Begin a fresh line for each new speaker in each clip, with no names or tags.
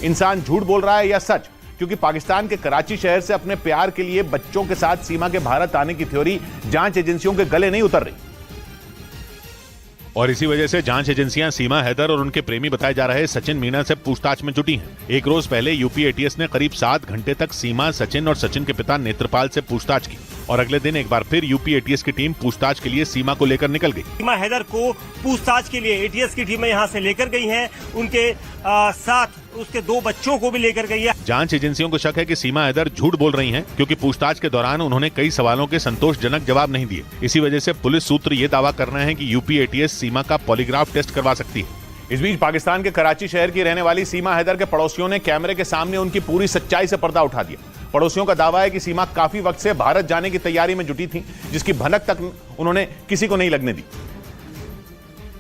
इंसान झूठ बोल रहा है या सच, क्योंकि पाकिस्तान के कराची शहर से अपने प्यार के लिए बच्चों के साथ सीमा के भारत आने की थ्योरी जांच एजेंसियों के गले नहीं उतर रही। और इसी वजह से जांच एजेंसियां सीमा हैदर और उनके प्रेमी बताए जा रहे सचिन मीणा से पूछताछ में जुटी हैं। एक रोज पहले यूपी एटीएस ने करीब 7 घंटे तक सीमा, सचिन और सचिन के पिता नेत्रपाल से पूछताछ की और अगले दिन एक बार फिर यूपी एटीएस की टीम पूछताछ के लिए सीमा को लेकर निकल गई।
सीमा हैदर को पूछताछ के लिए एटीएस की टीमें यहां से लेकर गई हैं। उनके साथ उसके 2 बच्चों को भी लेकर गई है।
जांच एजेंसियों को शक है कि सीमा हैदर झूठ बोल रही हैं, क्योंकि पूछताछ के दौरान उन्होंने कई सवालों के संतोषजनक जवाब नहीं दिए। इसी वजह से पुलिस सूत्र ये दावा कर रहे हैं कि यूपी एटीएस सीमा का पॉलीग्राफ टेस्ट करवा सकती है। इस बीच पाकिस्तान के कराची शहर की रहने वाली सीमा हैदर के पड़ोसियों ने कैमरे के सामने उनकी पूरी सच्चाई से पर्दा उठा दिया। पड़ोसियों का दावा है कि सीमा काफी वक्त से भारत जाने की तैयारी में जुटी थी, जिसकी भनक तक उन्होंने किसी को नहीं लगने दी।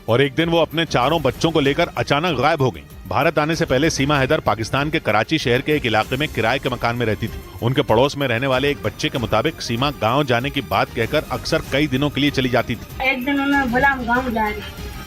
और एक दिन वो अपने 4 बच्चों को लेकर अचानक गायब हो गई। भारत आने से पहले सीमा हैदर पाकिस्तान के कराची शहर के एक इलाके में किराए के मकान में रहती थी। उनके पड़ोस में रहने वाले एक बच्चे के मुताबिक सीमा गांव जाने की बात कहकर अक्सर कई दिनों के लिए चली जाती थी।
एक दिन उन्होंने बोला हम गाँव जा रहे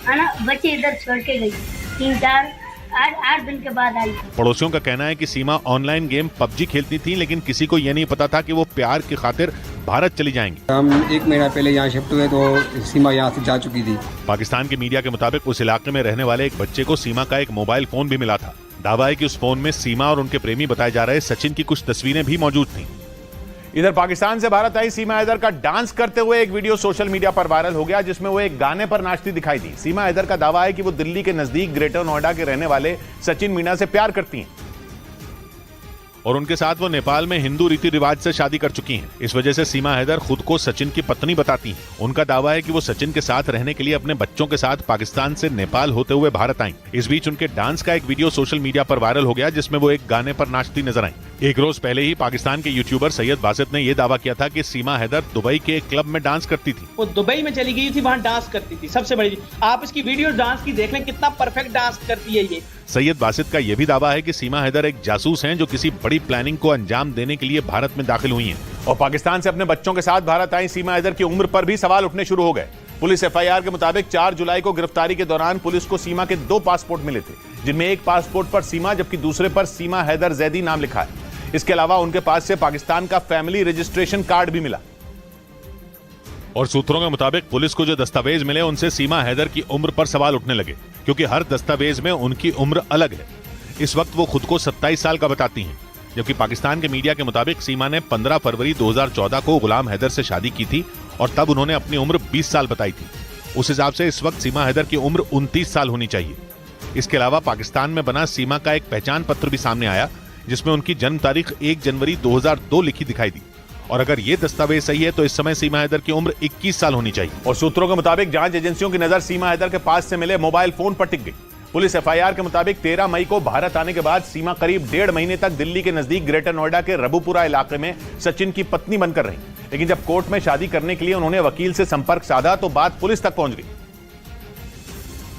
हैं ना, बच्चे इधर छोड़ के गई। 3-4-8 दिन के बाद आई।
पड़ोसियों का कहना है कि सीमा ऑनलाइन गेम पबजी खेलती थी, लेकिन किसी को यह नहीं पता था कि वो प्यार की खातिर भारत चली जाएंगी।
हम 1 महीना पहले यहाँ शिफ्ट हुए तो सीमा यहाँ से जा चुकी थी।
पाकिस्तान के मीडिया के मुताबिक उस इलाके में रहने वाले एक बच्चे को सीमा का एक मोबाइल फोन भी मिला था। दावा है कि उस फोन में सीमा और उनके प्रेमी बताए जा रहे सचिन की कुछ तस्वीरें भी मौजूद थीं। इधर पाकिस्तान से भारत आई सीमा हैदर का डांस करते हुए एक वीडियो सोशल मीडिया पर वायरल हो गया, जिसमें वो एक गाने पर नाचती दिखाई दी। सीमा हैदर का दावा है कि वो दिल्ली के नजदीक ग्रेटर नोएडा के रहने वाले सचिन मीणा से प्यार करती हैं और उनके साथ वो नेपाल में हिंदू रीति रिवाज से शादी कर चुकी हैं। इस वजह से सीमा हैदर खुद को सचिन की पत्नी बताती हैं। उनका दावा है कि वो सचिन के साथ रहने के लिए अपने बच्चों के साथ पाकिस्तान से नेपाल होते हुए भारत आईं। इस बीच उनके डांस का एक वीडियो सोशल मीडिया पर वायरल हो गया, जिसमें वो एक गाने पर नाचती नजर आईं। एक रोज पहले ही पाकिस्तान के यूट्यूबर सैयद बासित ने यह दावा किया था कि सीमा हैदर दुबई के एक क्लब में डांस करती थी।
वो दुबई में चली गई थी, वहाँ डांस करती थी। सबसे बड़ी आप इसकी वीडियो डांस की देख लें, कितना परफेक्ट डांस करती है ये।
सैयद बासित का यह भी दावा है कि सीमा हैदर एक जासूस हैं, जो किसी बड़ी प्लानिंग को अंजाम देने के लिए भारत में दाखिल हुई हैं। और पाकिस्तान से अपने बच्चों के साथ भारत आई सीमा हैदर की उम्र पर भी सवाल उठने शुरू हो गए। पुलिस एफआईआर के मुताबिक 4 जुलाई को गिरफ्तारी के दौरान पुलिस को सीमा के 2 पासपोर्ट मिले थे, जिनमें एक पासपोर्ट पर सीमा जबकि दूसरे पर सीमा हैदर जैदी नाम लिखा है। इसके अलावा उनके पास से पाकिस्तान का फैमिली रजिस्ट्रेशन कार्ड भी मिला। और सूत्रों के मुताबिक पुलिस को जो दस्तावेज मिले उनसे सीमा हैदर की उम्र पर सवाल उठने लगे, क्योंकि हर दस्तावेज में उनकी उम्र अलग है। इस वक्त वो खुद को 27 साल का बताती हैं, जबकि पाकिस्तान के मीडिया के मुताबिक सीमा ने 15 फरवरी 2014 को गुलाम हैदर से शादी की थी और तब उन्होंने अपनी उम्र 20 साल बताई थी। उस हिसाब से इस वक्त सीमा हैदर की उम्र 29 साल होनी चाहिए। इसके अलावा पाकिस्तान में बना सीमा का एक पहचान पत्र भी सामने आया, जिसमें उनकी जन्म तारीख 1 जनवरी 2002 लिखी दिखाई दी। और अगर ये दस्तावेज सही है तो इस समय सीमा हैदर की उम्र 21 साल होनी चाहिए। और सूत्रों के मुताबिक जांच एजेंसियों की नजर सीमा हैदर के पास से मिले मोबाइल फोन पर टिक गई। पुलिस एफआईआर के मुताबिक 13 मई को भारत आने के बाद सीमा करीब 1.5 महीने तक दिल्ली के नजदीक ग्रेटर नोएडा के रबुपुरा इलाके में सचिन की पत्नी बनकर रही, लेकिन जब कोर्ट में शादी करने के लिए उन्होंने वकील से संपर्क साधा तो बात पुलिस तक पहुंच गई,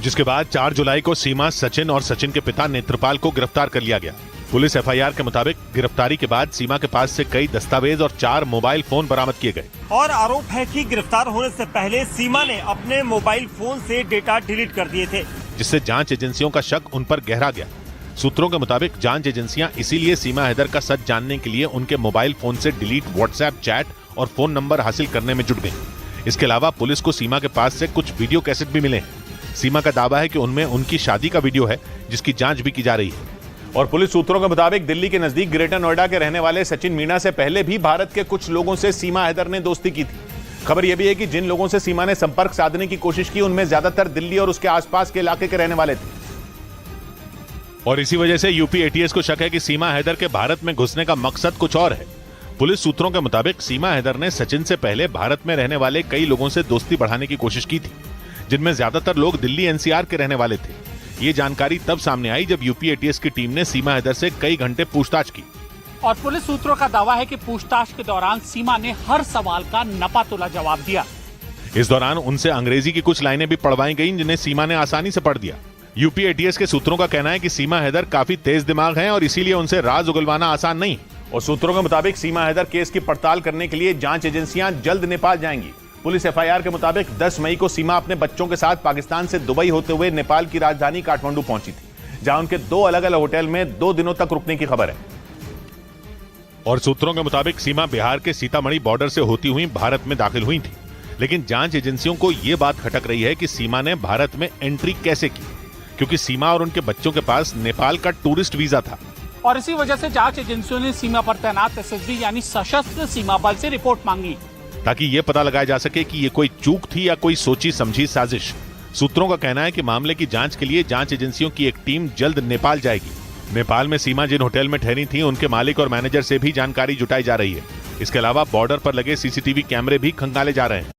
जिसके बाद 4 जुलाई को सीमा, सचिन और सचिन के पिता नेत्रपाल को गिरफ्तार कर लिया गया। पुलिस एफआईआर के मुताबिक गिरफ्तारी के बाद सीमा के पास से कई दस्तावेज और 4 मोबाइल फोन बरामद किए गए।
और आरोप है कि गिरफ्तार होने से पहले सीमा ने अपने मोबाइल फोन से डेटा डिलीट कर दिए थे,
जिससे जांच एजेंसियों का शक उन पर गहरा गया। सूत्रों के मुताबिक जांच एजेंसियां इसीलिए सीमा हैदर का सच जानने के लिए उनके मोबाइल फोन से डिलीट व्हाट्सएप चैट और फोन नंबर हासिल करने में जुट गई। इसके अलावा पुलिस को सीमा के पास से कुछ वीडियो कैसेट भी मिले हैं। सीमा का दावा है कि उनमें उनकी शादी का वीडियो है, जिसकी जांच भी की जा रही है। और पुलिस सूत्रों के मुताबिक दिल्ली के नजदीक ग्रेटर नोएडा के रहने वाले सचिन मीणा से पहले भी भारत के कुछ लोगों से सीमा हैदर ने दोस्ती की थी। खबर यह भी है कि जिन लोगों से सीमा ने संपर्क साधने की कोशिश की उनमें ज्यादातर दिल्ली और उसके आसपास के इलाके के रहने वाले थे। और इसी वजह से यूपी एटीएस को शक है कि सीमा हैदर के भारत में घुसने का मकसद कुछ और है। पुलिस सूत्रों के मुताबिक सीमा हैदर ने सचिन से पहले भारत में रहने वाले कई लोगों से दोस्ती बढ़ाने की कोशिश की थी, जिनमें ज्यादातर लोग दिल्ली एनसीआर के रहने वाले थे। ये जानकारी तब सामने आई जब यूपी एटीएस की टीम ने सीमा हैदर से कई घंटे पूछताछ की।
और पुलिस सूत्रों का दावा है कि पूछताछ के दौरान सीमा ने हर सवाल का नपातुला जवाब दिया।
इस दौरान उनसे अंग्रेजी की कुछ लाइनें भी पढ़वाई गईं, जिन्हें सीमा ने आसानी से पढ़ दिया। यूपी एटीएस के सूत्रों का कहना है कि सीमा हैदर काफी तेज दिमाग हैं और इसीलिए उनसे राज उगलवाना आसान नहीं। और सूत्रों के मुताबिक सीमा हैदर केस की पड़ताल करने के लिए जांच एजेंसियां जल्द नेपाल जाएंगी। पुलिस एफआईआर के मुताबिक 10 मई को सीमा अपने बच्चों के साथ पाकिस्तान से दुबई होते हुए नेपाल की राजधानी काठमांडू पहुंची थी, जहां उनके 2 अलग अलग होटल में 2 दिनों तक रुकने की खबर है। और सूत्रों के मुताबिक सीमा बिहार के सीतामढ़ी बॉर्डर से होती हुई भारत में दाखिल हुई थी, लेकिन जांच एजेंसियों को यह बात खटक रही है कि सीमा ने भारत में एंट्री कैसे की, क्योंकि सीमा और उनके बच्चों के पास नेपाल का टूरिस्ट वीजा था।
और इसी वजह से जांच एजेंसियों ने सीमा पर तैनात एसएसबी यानी सशस्त्र सीमा बल से रिपोर्ट मांगी,
ताकि यह पता लगाया जा सके कि ये कोई चूक थी या कोई सोची समझी साजिश। सूत्रों का कहना है कि मामले की जांच के लिए जांच एजेंसियों की एक टीम जल्द नेपाल जाएगी। नेपाल में सीमा जिन होटल में ठहरी थी, उनके मालिक और मैनेजर से भी जानकारी जुटाई जा रही है। इसके अलावा बॉर्डर पर लगे सीसीटीवी कैमरे भी खंगाले जा रहे हैं।